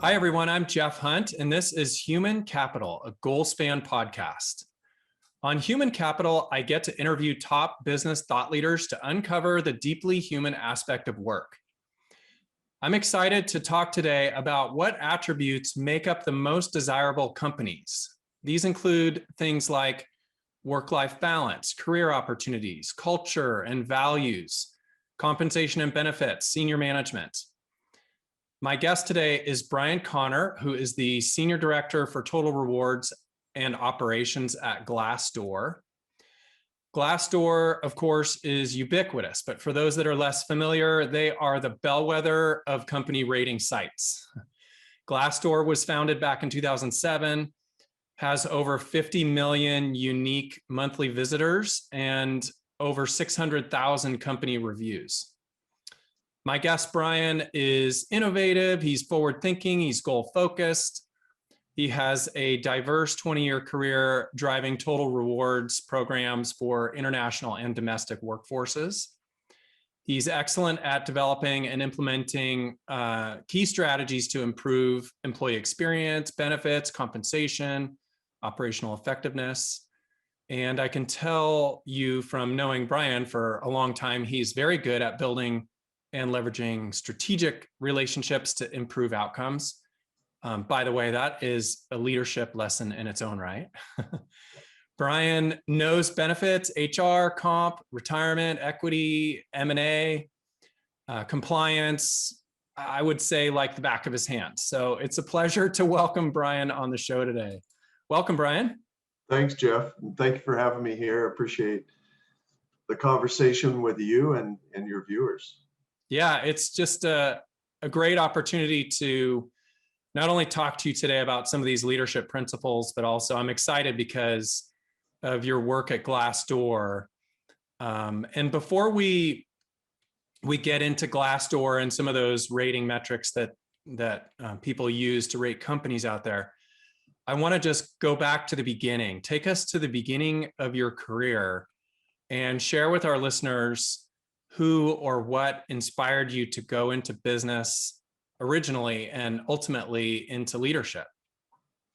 Hi, everyone. I'm Jeff Hunt, and this is Human Capital, a goal span podcast. On Human Capital, I get to interview top business thought leaders to uncover the deeply human aspect of work. I'm excited to talk today about what attributes make up the most desirable companies. These include things like work-life balance, career opportunities, culture and values, compensation and benefits, senior management. My guest today is Brian Connor, who is the Senior Director for Total Rewards and Operations at Glassdoor. Glassdoor, of course, is ubiquitous, but for those that are less familiar, they are the bellwether of company rating sites. Glassdoor was founded back in 2007, has over 50 million unique monthly visitors and over 600,000 company reviews. My guest, Brian, is innovative, he's forward-thinking, he's goal-focused. He has a diverse 20-year career driving total rewards programs for international and domestic workforces. He's excellent at developing and implementing key strategies to improve employee experience, benefits, compensation, operational effectiveness. And I can tell you from knowing Brian for a long time, he's very good at building and leveraging strategic relationships to improve outcomes. By the way, that is a leadership lesson in its own right. Brian knows benefits, HR, comp, retirement, equity, M&A, compliance, I would say like the back of his hand. So it's a pleasure to welcome Brian on the show today. Welcome, Brian. Thanks, Jeff. And thank you for having me here. I appreciate the conversation with you and your viewers. Yeah, it's just a great opportunity to not only talk to you today about some of these leadership principles, but also I'm excited because of your work at Glassdoor. And before we get into Glassdoor and some of those rating metrics that people use to rate companies out there, I want to just go back to the beginning. Take us to the beginning of your career and share with our listeners who or what inspired you to go into business originally and ultimately into leadership.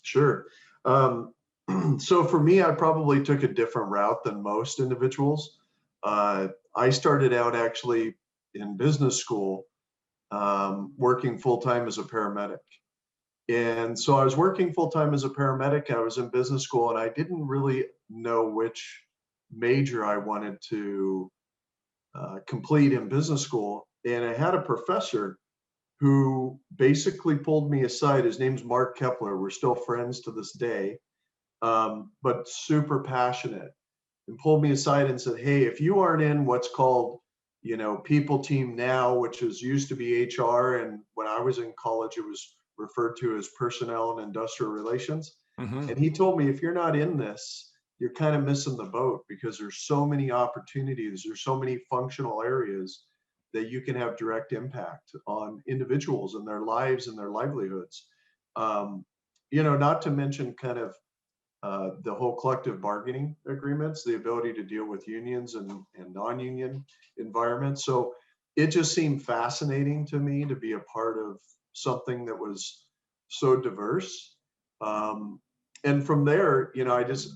Sure. So for me, I probably took a different route than most individuals. I started out actually in business school, working full-time as a paramedic. And so I was working full-time as a paramedic. I was in business school and I didn't really know which major I wanted to complete in business school. And I had a professor who basically pulled me aside. His name's Mark Kepler. We're still friends to this day, but super passionate, and pulled me aside and said, hey, if you aren't in what's called, people team now, which is used to be HR. And when I was in college, it was referred to as personnel and industrial relations. Mm-hmm. And he told me, if you're not in this, you're kind of missing the boat because there's so many opportunities. There's so many functional areas that you can have direct impact on individuals and their lives and their livelihoods. Not to mention kind of the whole collective bargaining agreements, the ability to deal with unions and non-union environments. So it just seemed fascinating to me to be a part of something that was so diverse. And from there,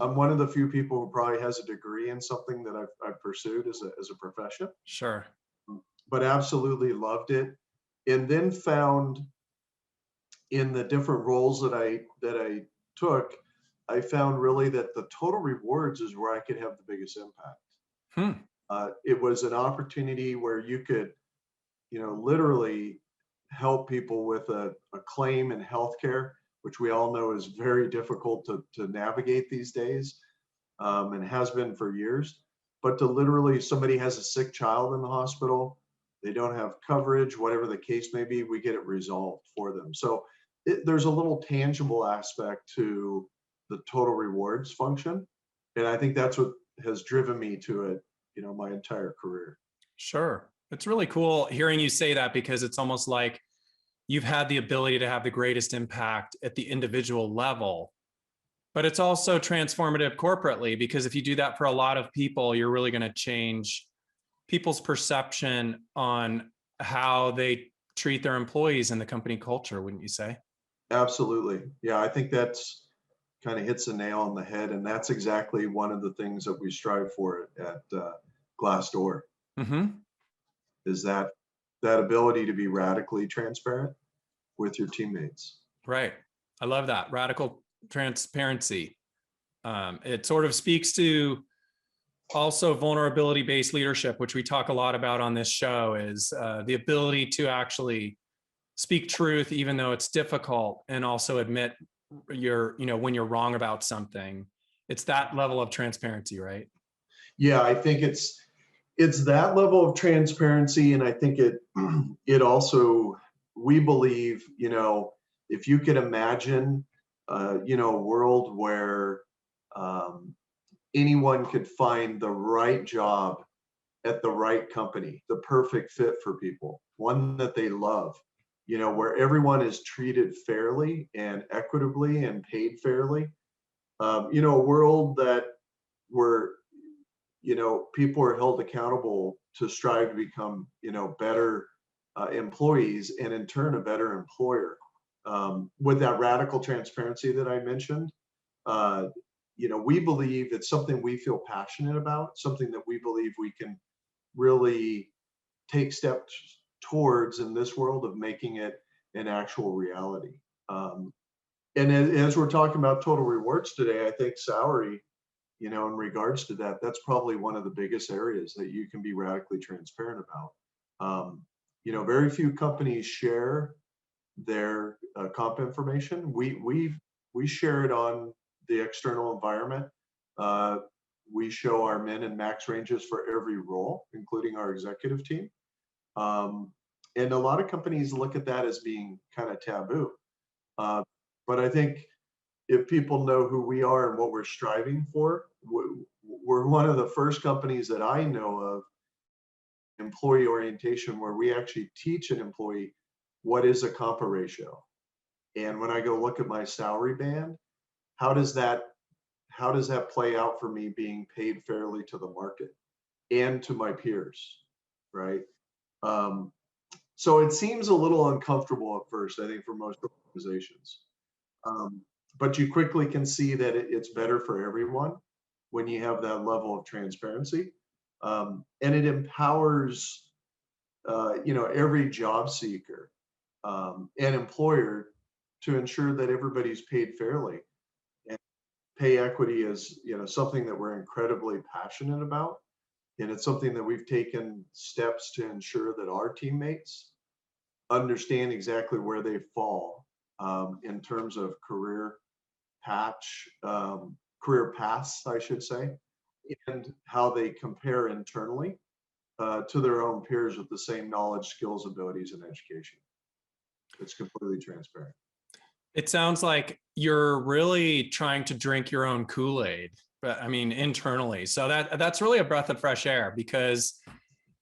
I'm one of the few people who probably has a degree in something that I've pursued as a profession. Sure. But absolutely loved it. And then found in the different roles that I took, I found really that the total rewards is where I could have the biggest impact. It was an opportunity where you could, literally help people with a claim in healthcare, which we all know is very difficult to navigate these days, and has been for years. But to literally, somebody has a sick child in the hospital, they don't have coverage, whatever the case may be, we get it resolved for them. So there's a little tangible aspect to the total rewards function. And I think that's what has driven me to it, my entire career. Sure. It's really cool hearing you say that because it's almost like you've had the ability to have the greatest impact at the individual level, but it's also transformative corporately, because if you do that for a lot of people, you're really going to change people's perception on how they treat their employees and the company culture, wouldn't you say? Absolutely. Yeah, I think that's kind of hits the nail on the head, and that's exactly one of the things that we strive for at Glassdoor Mm-hmm. is that ability to be radically transparent with your teammates. Right. I love that. Radical transparency. It sort of speaks to also vulnerability-based leadership, which we talk a lot about on this show, is the ability to actually speak truth, even though it's difficult, and also admit when you're wrong about something. It's that level of transparency, right? Yeah, I think it's that level of transparency, and I think it also, we believe, if you could imagine a world where um, anyone could find the right job at the right company, the perfect fit for people, one that they love, where everyone is treated fairly and equitably and paid fairly. A world that where people are held accountable to strive to become better employees, and in turn a better employer, with that radical transparency that I mentioned. uh, we believe it's something we feel passionate about, something that we believe we can really take steps towards in this world of making it an actual reality. And as we're talking about total rewards today, I think salary, in regards to that, that's probably one of the biggest areas that you can be radically transparent about. Very few companies share their comp information. We share it on the external environment. Uh, we show our min and max ranges for every role, including our executive team. Um, and a lot of companies look at that as being kind of taboo. Uh, but I think if people know who we are and what we're striving for, we're one of the first companies that I know of, employee orientation, where we actually teach an employee what is a compa ratio. And when I go look at my salary band, how does that how does that play out for me being paid fairly to the market and to my peers, right? Um, so it seems a little uncomfortable at first, I think, for most organizations. Um, but you quickly can see that it's better for everyone when you have that level of transparency. And it empowers, every job seeker and employer to ensure that everybody's paid fairly. And pay equity is, something that we're incredibly passionate about. And it's something that we've taken steps to ensure that our teammates understand exactly where they fall in terms of career paths, I should say, and how they compare internally to their own peers with the same knowledge, skills, abilities, and education. It's completely transparent. It sounds like you're really trying to drink your own Kool-Aid, but I mean internally. So that's really a breath of fresh air, because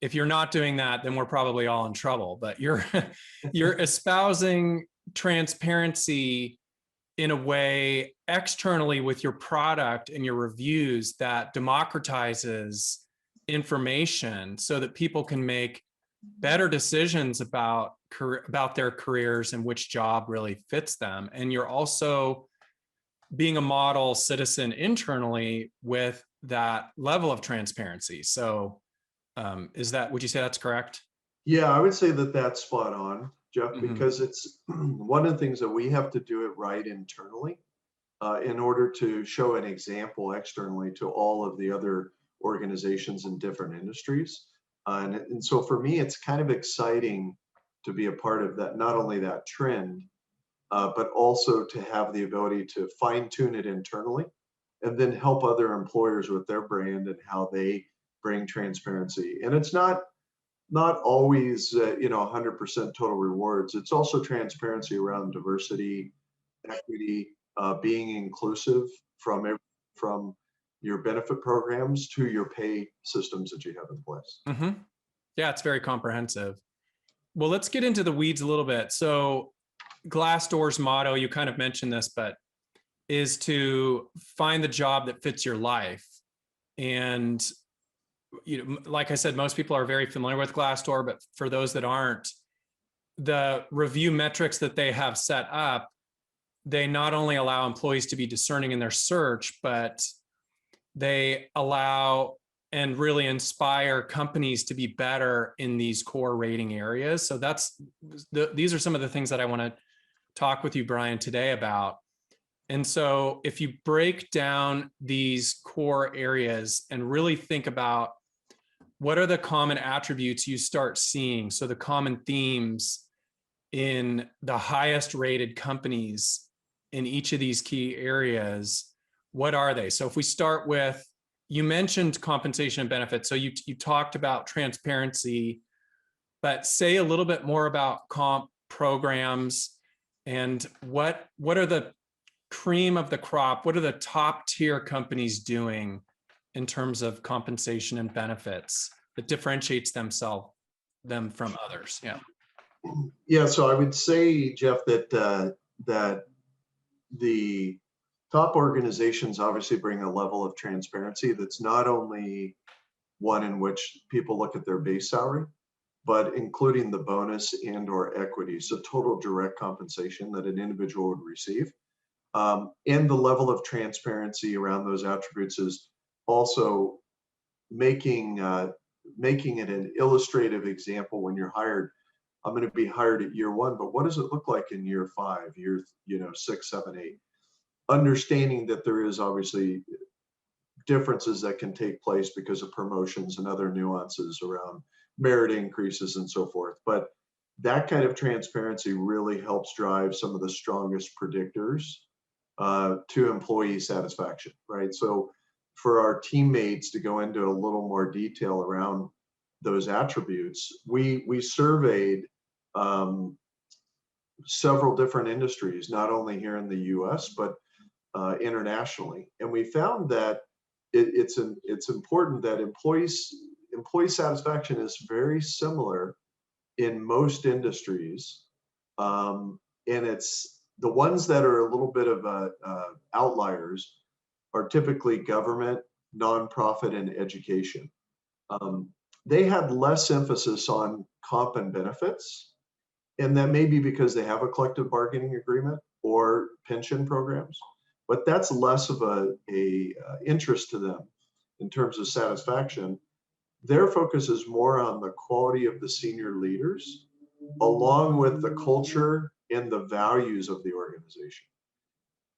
if you're not doing that, then we're probably all in trouble. But you're espousing transparency in a way externally with your product and your reviews that democratizes information so that people can make better decisions about their careers and which job really fits them. And you're also being a model citizen internally with that level of transparency. So would you say that's correct? Yeah, I would say that that's spot on, Jeff, Mm-hmm. because it's one of the things that we have to do it right internally in order to show an example externally to all of the other organizations in different industries. And so for me, it's kind of exciting to be a part of that, not only that trend, but also to have the ability to fine tune it internally and then help other employers with their brand and how they bring transparency. And it's not always 100% total rewards. It's also transparency around diversity, equity, being inclusive from your benefit programs to your pay systems that you have in place. Mm-hmm. Yeah, it's very comprehensive. Well, let's get into the weeds a little bit. So Glassdoor's motto, you kind of mentioned this, but is to find the job that fits your life. And like I said, most people are very familiar with Glassdoor, but for those that aren't, the review metrics that they have set up they not only allow employees to be discerning in their search, but they allow and really inspire companies to be better in these core rating areas. So these are some of the things that I want to talk with you, Brian, today about. And so if you break down these core areas and really think about what are the common attributes you start seeing, so the common themes in the highest rated companies in each of these key areas, what are they? So if we start with, you mentioned compensation and benefits. So you talked about transparency, but say a little bit more about comp programs and what are the cream of the crop? What are the top tier companies doing in terms of compensation and benefits that differentiates them from others? Yeah. Yeah, so I would say, Jeff, that the top organizations obviously bring a level of transparency that's not only one in which people look at their base salary, but including the bonus and or equity, so total direct compensation that an individual would receive. And the level of transparency around those attributes is also making it an illustrative example. When you're hired, I'm going to be hired at year one, but what does it look like in year 5, year 6, 7, 8? Understanding that there is obviously differences that can take place because of promotions and other nuances around merit increases and so forth. But that kind of transparency really helps drive some of the strongest predictors to employee satisfaction, right? So for our teammates to go into a little more detail around those attributes, we surveyed several different industries, not only here in the US, but internationally. And we found that it's important that employee satisfaction is very similar in most industries. And it's the ones that are a little bit of outliers are typically government, nonprofit, and education. They had less emphasis on comp and benefits, and that may be because they have a collective bargaining agreement or pension programs, but that's less of a interest to them in terms of satisfaction. Their focus is more on the quality of the senior leaders, along with the culture and the values of the organization.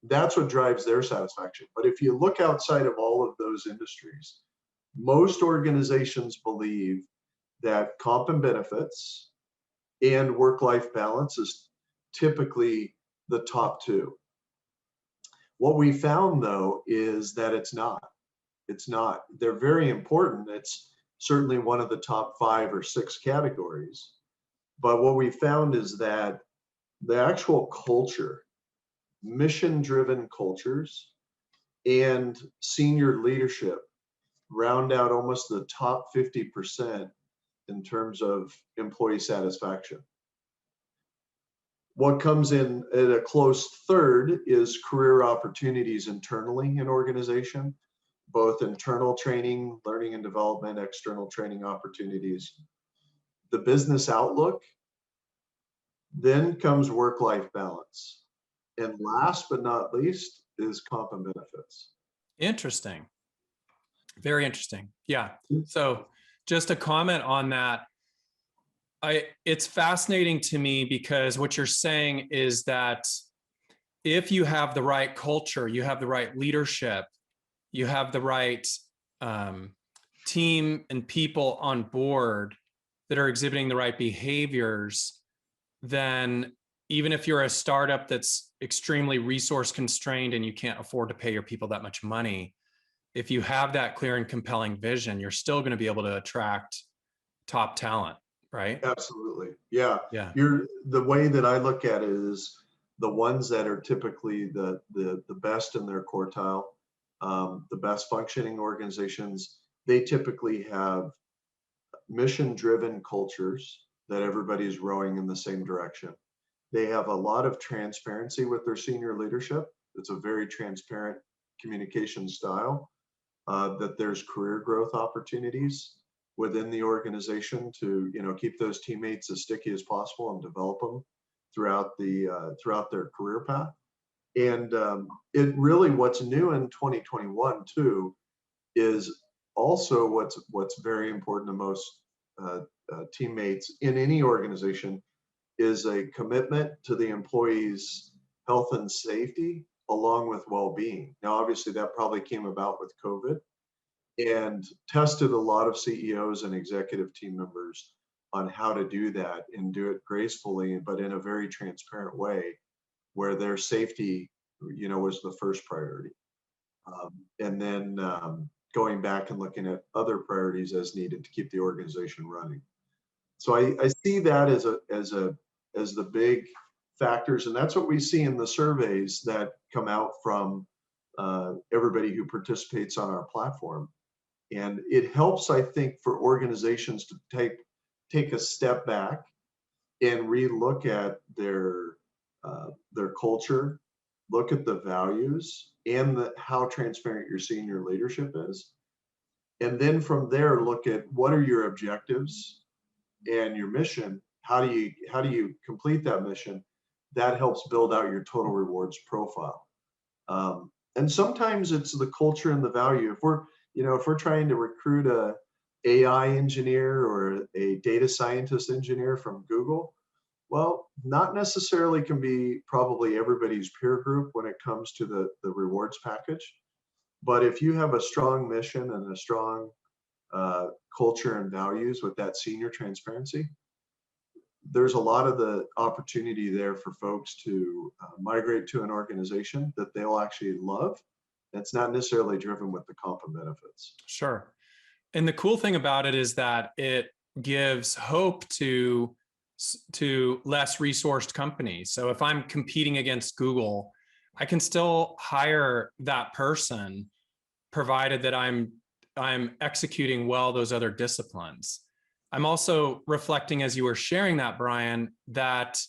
That's what drives their satisfaction. But if you look outside of all of those industries, most organizations believe that comp and benefits and work-life balance is typically the top 2. What we found, though, is that it's not. It's not. They're very important. It's certainly one of the top 5 or 6 categories. But what we found is that the actual culture, mission-driven cultures, and senior leadership round out almost the top 50% in terms of employee satisfaction. What comes in at a close third is career opportunities internally in organization, both internal training, learning and development, external training opportunities, the business outlook. Then comes work-life balance. And last but not least is comp and benefits. Interesting. Very interesting. Yeah. So just a comment on that. It's fascinating to me because what you're saying is that if you have the right culture, you have the right leadership, you have the right team and people on board that are exhibiting the right behaviors, then even if you're a startup that's extremely resource constrained and you can't afford to pay your people that much money, if you have that clear and compelling vision, you're still going to be able to attract top talent, right? Absolutely. Yeah. Yeah. The way that I look at it is the ones that are typically the best in their quartile, the best functioning organizations, they typically have mission-driven cultures that everybody's rowing in the same direction. They have a lot of transparency with their senior leadership. It's a very transparent communication style, that there's career growth opportunities within the organization to keep those teammates as sticky as possible and develop them throughout their career path. And it really, what's new in 2021 too, is also what's very important to most uh, teammates in any organization is a commitment to the employees' health and safety along with well-being. Now, obviously, that probably came about with COVID and tested a lot of CEOs and executive team members on how to do that and do it gracefully, but in a very transparent way where their safety, was the first priority. And then going back and looking at other priorities as needed to keep the organization running. So I see that as the big factors, and that's what we see in the surveys that come out from everybody who participates on our platform. And it helps, I think, for organizations to take a step back and relook at their culture, look at the values and how transparent your senior leadership is, and then from there look at what are your objectives and your mission. How do you complete that mission? That helps build out your total rewards profile. And sometimes it's the culture and the value. If we're trying to recruit a AI engineer or a data scientist engineer from Google, well, not necessarily can be probably everybody's peer group when it comes to the rewards package. But if you have a strong mission and a strong culture and values with that senior transparency, there's a lot of the opportunity there for folks to migrate to an organization that they'll actually love. That's not necessarily driven with the comp and benefits. Sure. And the cool thing about it is that it gives hope to less resourced companies. So if I'm competing against Google, I can still hire that person, provided that I'm executing well those other disciplines. I'm also reflecting, as you were sharing that, Brian, that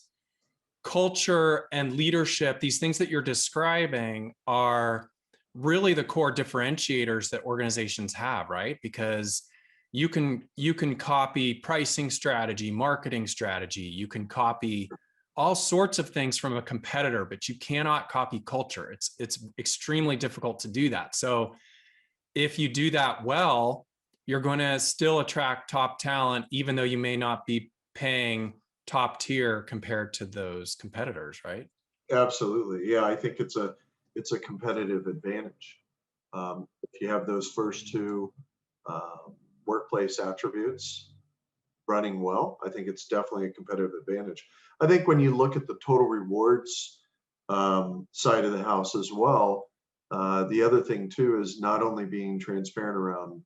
culture and leadership, these things that you're describing, are really the core differentiators that organizations have, right? Because you can copy pricing strategy, marketing strategy, you can copy all sorts of things from a competitor, but you cannot copy culture. It's extremely difficult to do that. So if you do that well, you're going to still attract top talent, even though you may not be paying top tier compared to those competitors, right? Absolutely. Yeah, I think it's a competitive advantage. If you have those first two workplace attributes running well, I think it's definitely a competitive advantage. I think when you look at the total rewards side of the house as well, the other thing too is not only being transparent around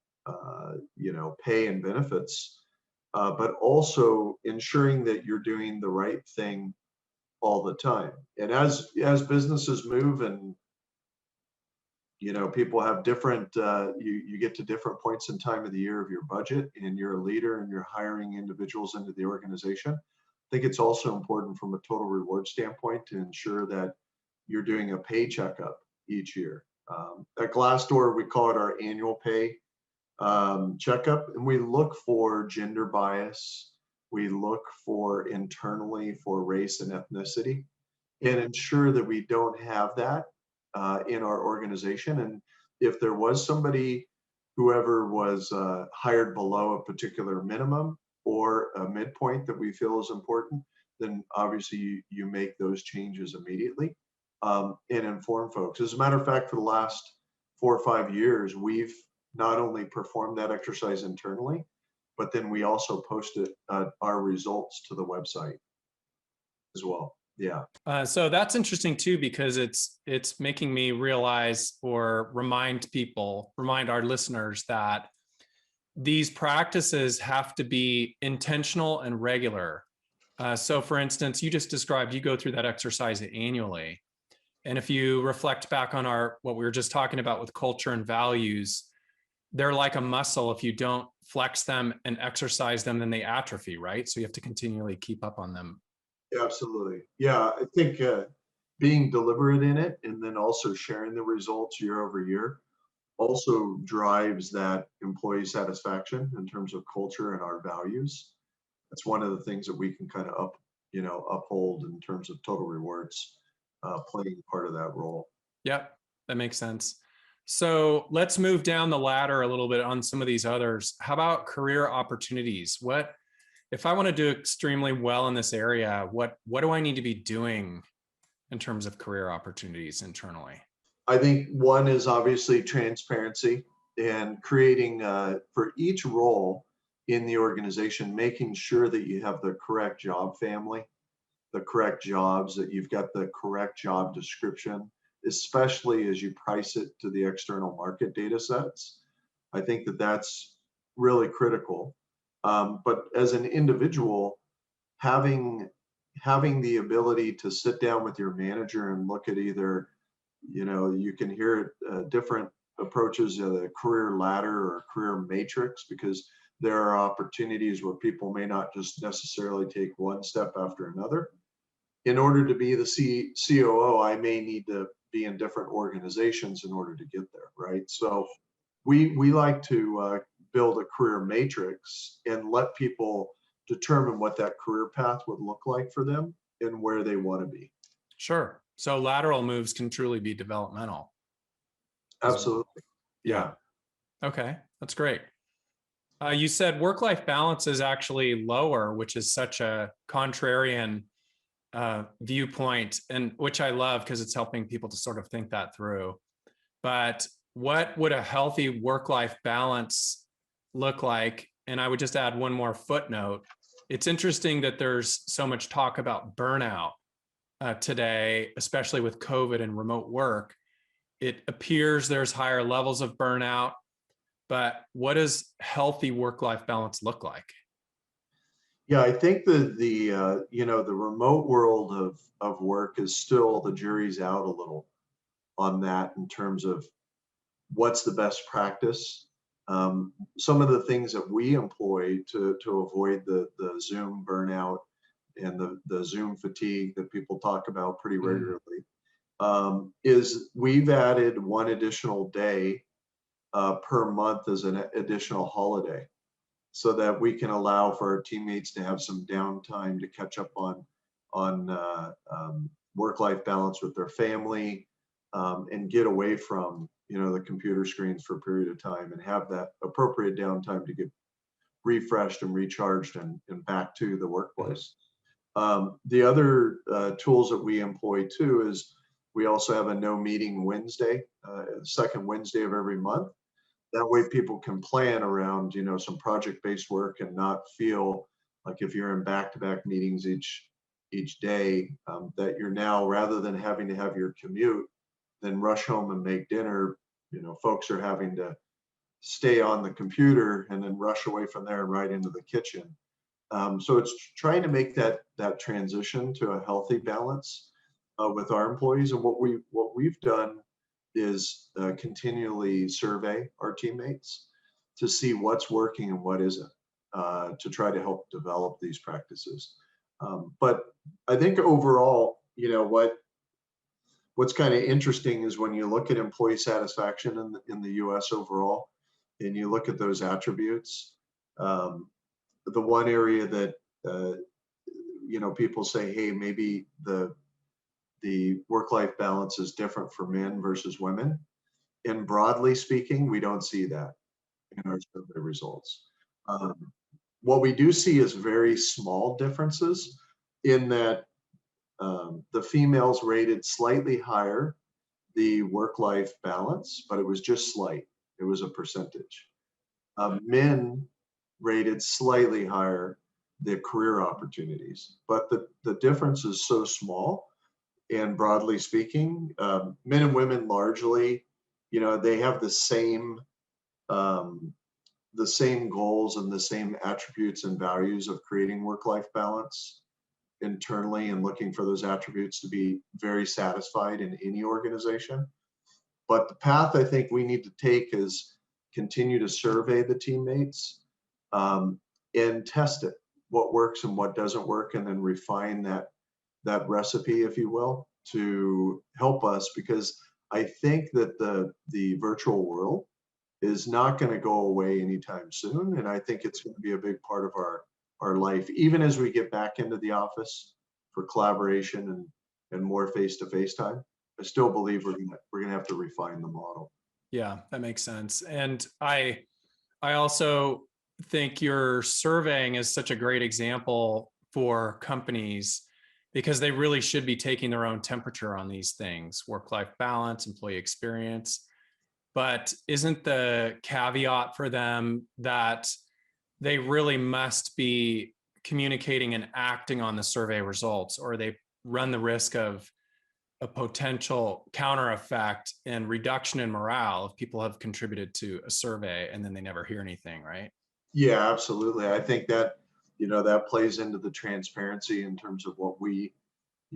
pay and benefits, but also ensuring that you're doing the right thing all the time. And as businesses move and people have different you get to different points in time of the year of your budget, and you're a leader and you're hiring individuals into the organization. I think it's also important from a total reward standpoint to ensure that you're doing a pay checkup each year. At Glassdoor, we call it our annual pay checkup, and we look for gender bias. We look for internally for race and ethnicity, and ensure that we don't have that in our organization. And if there was somebody, whoever was hired below a particular minimum or a midpoint that we feel is important, then obviously you make those changes immediately and inform folks. As a matter of fact, for the last 4 or 5 years, we've not only performed that exercise internally, but then we also posted our results to the website as well. Yeah. So that's interesting too, because it's making me realize or remind our listeners that these practices have to be intentional and regular. So for instance, you just described, you go through that exercise annually. And if you reflect back on what we were just talking about with culture and values, they're like a muscle. If you don't flex them and exercise them, then they atrophy, right? So you have to continually keep up on them. Absolutely. Yeah, I think being deliberate in it and then also sharing the results year over year also drives that employee satisfaction in terms of culture and our values. That's one of the things that we can kind of uphold in terms of total rewards playing part of that role. Yep, that makes sense. So let's move down the ladder a little bit on some of these others. How about career opportunities? What if I want to do extremely well in this area? What do I need to be doing in terms of career opportunities internally? I think one is obviously transparency and creating for each role in the organization, making sure that you have the correct job family, the correct jobs, that you've got the correct job description, especially as you price it to the external market data sets. I think that that's really critical. But as an individual, having having the ability to sit down with your manager and look at either, you can hear it, different approaches, the career ladder or career matrix, because there are opportunities where people may not just necessarily take one step after another. In order to be the COO, I may need to be in different organizations in order to get there, right? So we like to build a career matrix and let people determine what that career path would look like for them and where they want to be. Sure. So lateral moves can truly be developmental as well. Absolutely. Yeah. Okay, that's great. You said work-life balance is actually lower, which is such a contrarian viewpoint, and which I love because it's helping people to sort of think that through. But what would a healthy work-life balance look like? And I would just add one more footnote. It's interesting that there's so much talk about burnout today, especially with COVID and remote work. It appears there's higher levels of burnout, but what does healthy work-life balance look like? Yeah, I think the remote world of work is still, the jury's out a little on that in terms of what's the best practice. Some of the things that we employ to avoid the Zoom burnout and the Zoom fatigue that people talk about pretty regularly, is we've added one additional day per month as an additional holiday, so that we can allow for our teammates to have some downtime to catch up on work-life balance with their family, and get away from the computer screens for a period of time and have that appropriate downtime to get refreshed and recharged and back to the workplace. The other tools that we employ too is we also have a no meeting Wednesday, second Wednesday of every month. That way people can plan around some project-based work and not feel like, if you're in back-to-back meetings each day, that you're now, rather than having to have your commute then rush home and make dinner, folks are having to stay on the computer and then rush away from there and right into the kitchen. So it's trying to make that transition to a healthy balance with our employees. And what we've done is continually survey our teammates to see what's working and what isn't, to try to help develop these practices. But I think overall, what's kind of interesting is when you look at employee satisfaction in the US overall, and you look at those attributes, the one area that people say, hey, maybe the work-life balance is different for men versus women. And broadly speaking, we don't see that in our survey results. What we do see is very small differences in that the females rated slightly higher the work-life balance, but it was just slight. It was a percentage. Men rated slightly higher the career opportunities, but the difference is so small. And broadly speaking, men and women largely, they have the same goals and the same attributes and values of creating work-life balance internally and looking for those attributes to be very satisfied in any organization. But the path I think we need to take is continue to survey the teammates, and test it, what works and what doesn't work, and then refine that recipe, if you will, to help us, because I think that the virtual world is not going to go away anytime soon, and I think it's going to be a big part of our life, even as we get back into the office for collaboration and more face-to-face time, I still believe we're gonna have to refine the model. Yeah, that makes sense. And I also think your surveying is such a great example for companies because they really should be taking their own temperature on these things, work-life balance, employee experience. But isn't the caveat for them that they really must be communicating and acting on the survey results, or they run the risk of a potential counter effect and reduction in morale if people have contributed to a survey and then they never hear anything, right? Yeah, absolutely. I think that, that plays into the transparency in terms of what we,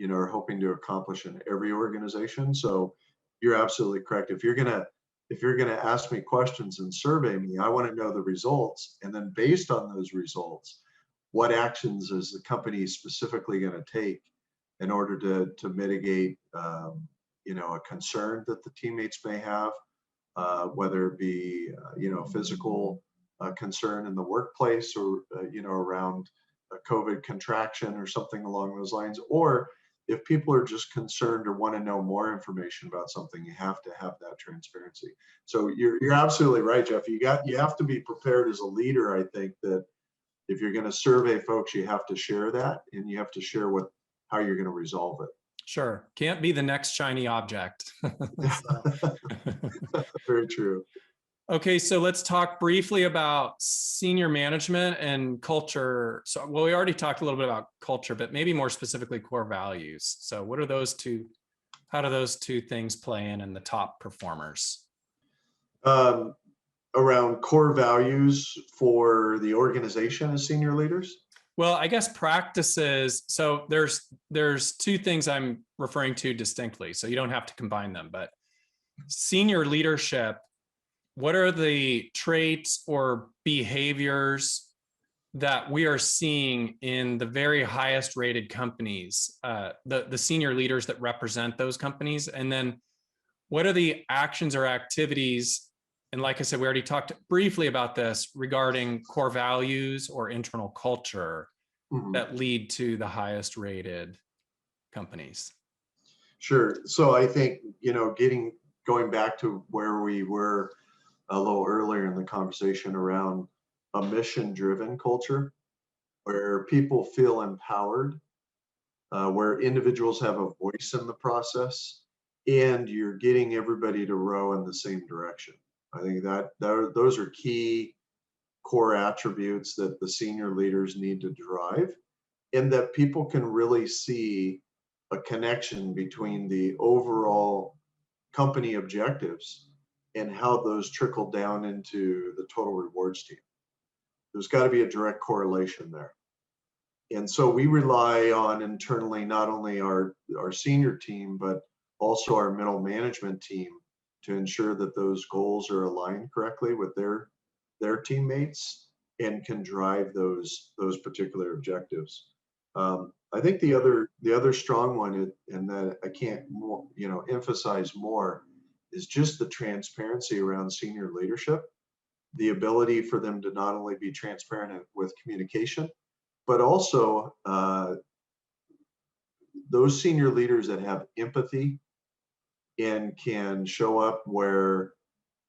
are hoping to accomplish in every organization. So you're absolutely correct. If you're gonna ask me questions and survey me, I want to know the results. And then based on those results, what actions is the company specifically going to take in order to mitigate, a concern that the teammates may have, whether it be, physical concern in the workplace, or, around a COVID contraction or something along those lines, or if people are just concerned or want to know more information about something, you have to have that transparency. So you're absolutely right, Jeff. You have to be prepared as a leader. I think that if you're going to survey folks, you have to share that, and you have to share how you're going to resolve it. Sure. Can't be the next shiny object. Very true. Okay, so let's talk briefly about senior management and culture. So, well, we already talked a little bit about culture, but maybe more specifically core values. So, what are those two? How do those two things play in the top performers? Um, Around core values for the organization as senior leaders? Well, I guess practices. So there's two things I'm referring to distinctly. So you don't have to combine them, but senior leadership, what are the traits or behaviors that we are seeing in the very highest rated companies, the senior leaders that represent those companies? And then what are the actions or activities? And like I said, we already talked briefly about this regarding core values or internal culture that lead to the highest rated companies. Sure. So I think, going back to where we were a little earlier in the conversation around a mission driven culture where people feel empowered, where individuals have a voice in the process, and you're getting everybody to row in the same direction. I think that those are key core attributes that the senior leaders need to drive, and that people can really see a connection between the overall company objectives and how those trickle down into the total rewards team. There's got to be a direct correlation there. And so we rely on internally not only our senior team, but also our middle management team to ensure that those goals are aligned correctly with their teammates and can drive those particular objectives. I think the other strong one, and that I can't emphasize more, is just the transparency around senior leadership, the ability for them to not only be transparent with communication, but also those senior leaders that have empathy and can show up where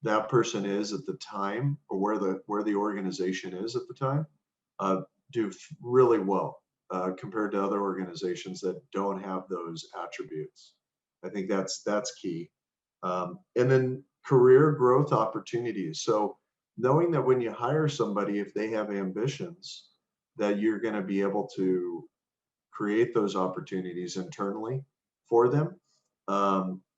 that person is at the time, or where the organization is at the time, do really well compared to other organizations that don't have those attributes. I think that's key. And then career growth opportunities. So knowing that when you hire somebody, if they have ambitions, that you're going to be able to create those opportunities internally for them.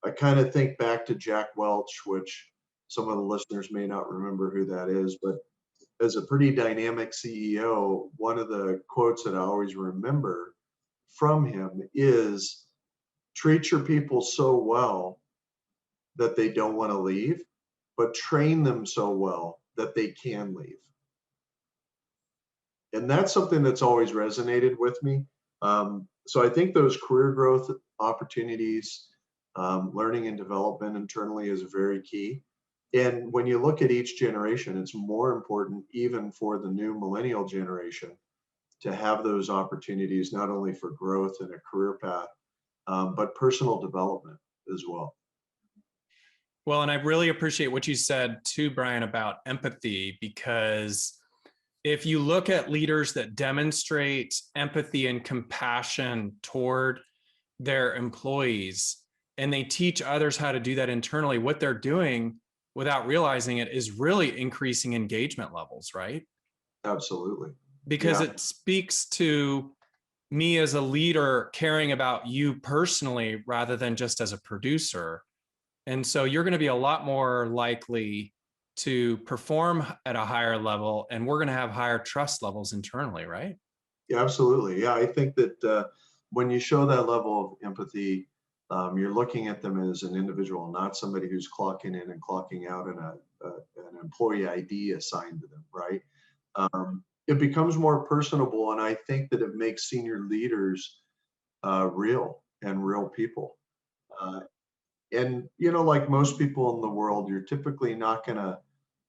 I kind of think back to Jack Welch, which some of the listeners may not remember who that is, but as a pretty dynamic CEO, one of the quotes that I always remember from him is, treat your people so well that they don't want to leave, but train them so well that they can leave. And that's something that's always resonated with me. So I think those career growth opportunities, learning and development internally is very key. And when you look at each generation, it's more important even for the new millennial generation to have those opportunities, not only for growth and a career path, but personal development as well. Well, and I really appreciate what you said too, Brian, about empathy, because if you look at leaders that demonstrate empathy and compassion toward their employees, and they teach others how to do that internally, what they're doing without realizing it is really increasing engagement levels, right? Absolutely. Because Yeah, it speaks to me as a leader caring about you personally rather than just as a producer. And so you're going to be a lot more likely to perform at a higher level, and we're going to have higher trust levels internally, right? yeah, absolutely. Yeah, I think that when you show that level of empathy, you're looking at them as an individual, not somebody who's clocking in and clocking out and an employee ID assigned to them, right? It becomes more personable, and I think that it makes senior leaders real and real people. Uh, and like most people in the world, you're typically not going to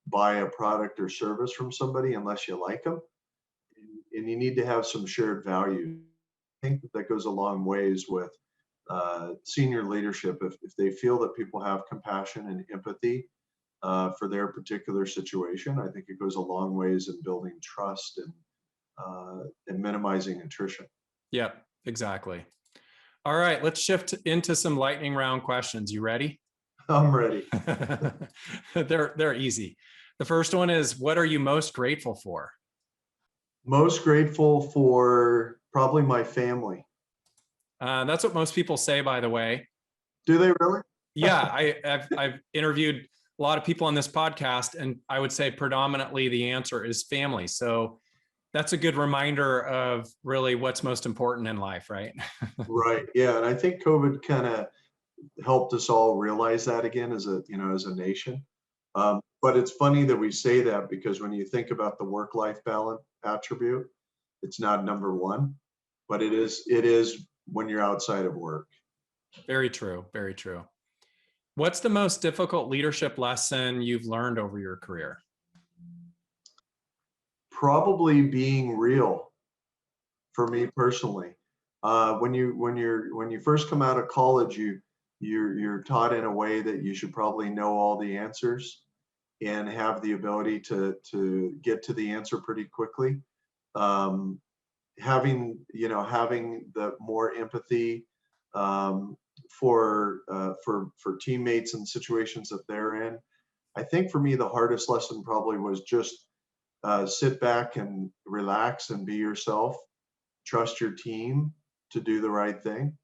buy a product or service from somebody unless you like them, and you need to have some shared value. I think that goes a long ways with senior leadership. If they feel that people have compassion and empathy for their particular situation, I think it goes a long ways in building trust and minimizing attrition. Yep, exactly. All right, let's shift into some lightning round questions. You ready? I'm ready. They're easy. The first one is, what are you most grateful for? Most grateful for probably my family. That's what most people say, by the way. Do they really? Yeah, I've interviewed a lot of people on this podcast, and I would say predominantly the answer is family. So that's a good reminder of really what's most important in life, right? Right. Yeah. And I think COVID kind of helped us all realize that again as a nation. But it's funny that we say that because when you think about the work-life balance attribute, it's not number one, but it is when you're outside of work. Very true. Very true. What's the most difficult leadership lesson you've learned over your career? Probably being real for me personally. When you first come out of college, you're taught in a way that you should probably know all the answers and have the ability to get to the answer pretty quickly. Um, having the more empathy for teammates and situations that they're in. I think for me the hardest lesson probably was just sit back and relax and be yourself. Trust your team to do the right thing.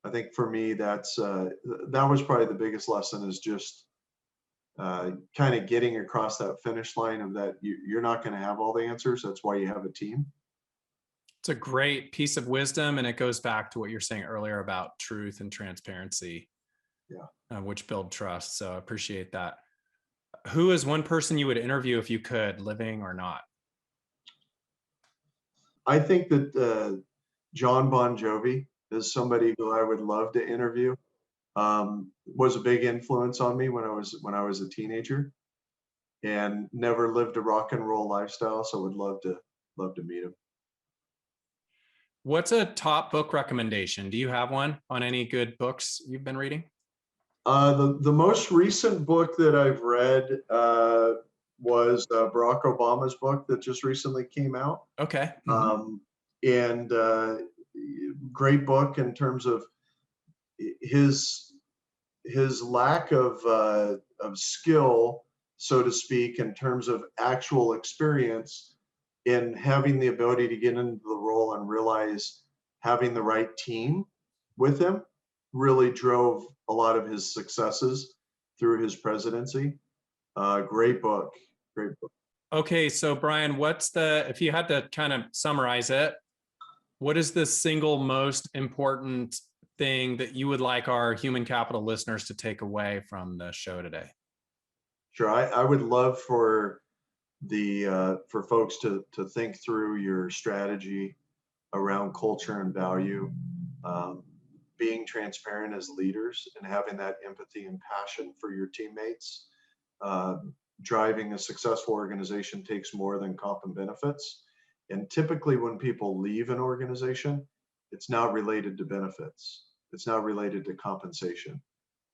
I think for me that was probably the biggest lesson, is just kind of getting across that finish line of that you're not going to have all the answers. That's why you have a team. It's a great piece of wisdom, and it goes back to what you're saying earlier about truth and transparency, Yeah. which build trust. So I appreciate that. Who is one person you would interview if you could, living or not? I think that John Bon Jovi is somebody who I would love to interview. Was a big influence on me when I was a teenager, and never lived a rock and roll lifestyle. So would love to meet him. What's a top book recommendation? Do you have one on any good books you've been reading? The most recent book that I've read was Barack Obama's book that just recently came out. Okay. Um, and great book in terms of his lack of skill, so to speak, in terms of actual experience in having the ability to get into the role and realize having the right team with him really drove a lot of his successes through his presidency. Great book. Great book. Okay. So, Brian, if you had to kind of summarize it, what is the single most important thing that you would like our human capital listeners to take away from the show today? Sure. I would love for for folks to think through your strategy around culture and value, um, being transparent as leaders and having that empathy and passion for your teammates. Uh, Driving a successful organization takes more than comp and benefits. And typically when people leave an organization, it's not related to benefits. It's not related to compensation.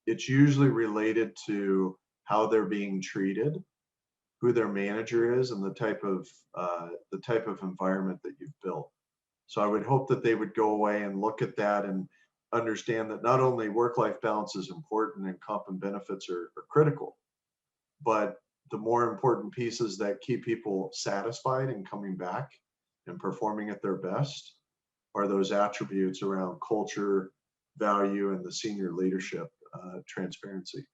It's usually related to how they're being treated, who their manager is, and the type of environment that you've built. So I would hope that they would go away and look at that and understand that not only work-life balance is important and comp and benefits are critical, but the more important pieces that keep people satisfied and coming back and performing at their best are those attributes around culture, value, and the senior leadership, transparency.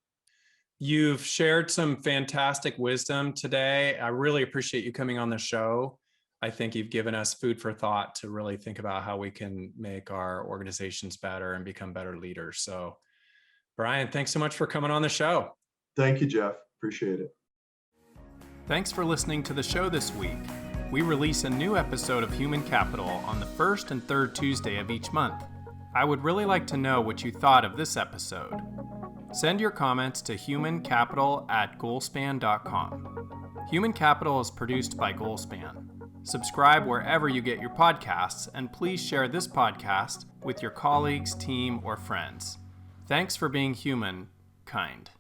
You've shared some fantastic wisdom today. I really appreciate you coming on the show. I think you've given us food for thought to really think about how we can make our organizations better and become better leaders. So, Brian, thanks so much for coming on the show. Thank you, Jeff. Appreciate it. Thanks for listening to the show this week. We release a new episode of Human Capital on the first and third Tuesday of each month. I would really like to know what you thought of this episode. Send your comments to humancapital@goalspan.com. Human Capital is produced by Goalspan. Subscribe wherever you get your podcasts, and please share this podcast with your colleagues, team, or friends. Thanks for being human, kind.